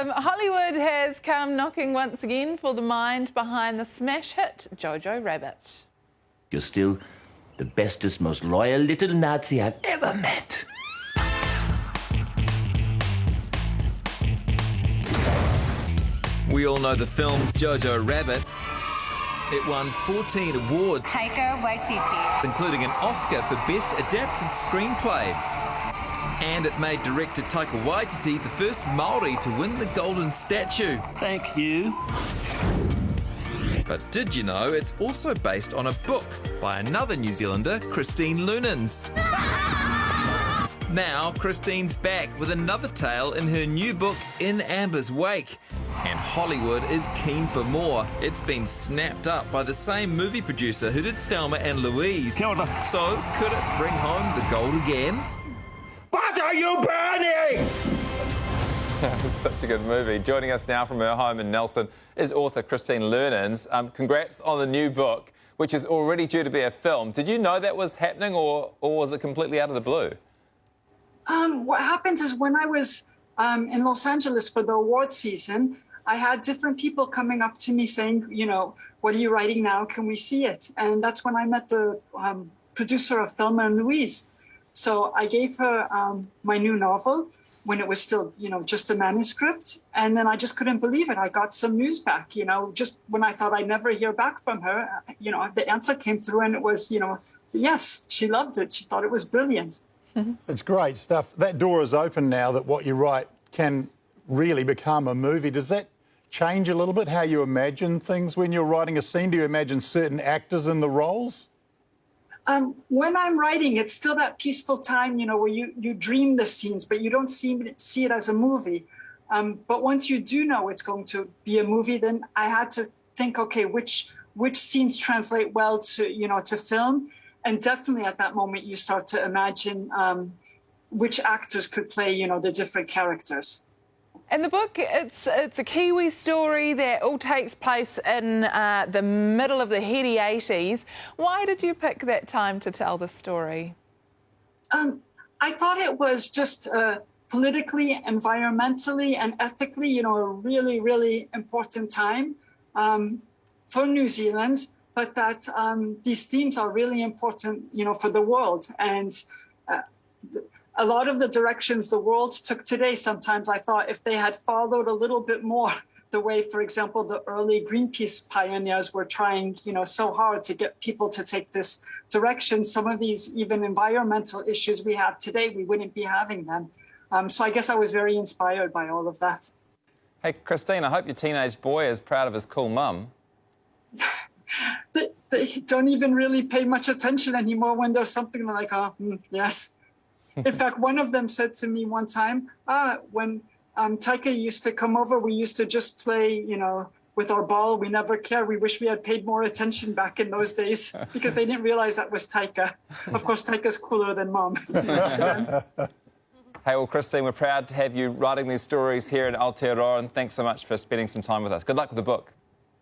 Hollywood has come knocking once again for the mind behind the smash hit Jojo Rabbit. You're still the bestest, most loyal little Nazi I've ever met. We all know the film Jojo Rabbit. It won 14 awards, Taika Waititi, including an Oscar for Best Adapted Screenplay. And it made director Taika Waititi the first Maori to win the Golden Statue. Thank you. But did you know it's also based on a book by another New Zealander, Christine Leunens? Now, Christine's back with another tale in her new book, In Amber's Wake. And Hollywood is keen for more. It's been snapped up by the same movie producer who did Thelma and Louise. Kia ora. So, could it bring home the gold again? What are you burning? Such a good movie. Joining us now from her home in Nelson is author Christine Leunens. Congrats on the new book, which is already due to be a film. Did you know that was happening, or was it completely out of the blue? What happened is when I was in Los Angeles for the award season, I had different people coming up to me saying, you know, what are you writing now? Can we see it? And that's when I met the producer of Thelma and Louise. So I gave her my new novel when it was still, you know, just a manuscript. And then I just couldn't believe it. I got some news back, you know, just when I thought I'd never hear back from her, you know, the answer came through and it was, you know, yes, she loved it. She thought it was brilliant. It's great stuff. That door is open now that what you write can really become a movie. Does that change a little bit how you imagine things when you're writing a scene? Do you imagine certain actors in the roles? When I'm writing, it's still that peaceful time, you know, where you dream the scenes, but you don't see it as a movie. But once you do know it's going to be a movie, then I had to think, okay, which scenes translate well to, you know, to film. And definitely at that moment, you start to imagine which actors could play, you know, the different characters. In the book, it's a Kiwi story that all takes place in the middle of the heady 80s. Why did you pick that time to tell the story? I thought it was just politically, environmentally, and ethically, you know, a really, really important time for New Zealand. But that these themes are really important, you know, for the world. And a lot of the directions the world took today, sometimes I thought if they had followed a little bit more the way, for example, the early Greenpeace pioneers were trying, you know, so hard to get people to take this direction, some of these even environmental issues we have today, we wouldn't be having them. So I guess I was very inspired by all of that. Hey, Christine, I hope your teenage boy is proud of his cool mum. They don't even really pay much attention anymore when there's something like, yes. In fact, one of them said to me one time, when Taika used to come over, we used to just play, you know, with our ball. We never cared. We wish we had paid more attention back in those days because they didn't realize that was Taika. Of course, Taika's cooler than Mom. Hey, well, Christine, we're proud to have you writing these stories here in Aotearoa, and thanks so much for spending some time with us. Good luck with the book.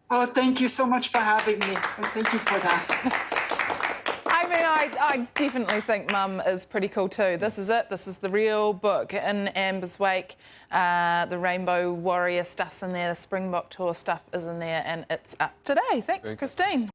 Oh, thank you so much for having me, and thank you for that. I mean, I definitely think Mum is pretty cool too. This is it. This is the real book. In Amber's Wake, the Rainbow Warrior stuff's in there, the Springbok Tour stuff is in there, and it's up today. Thanks, Christine.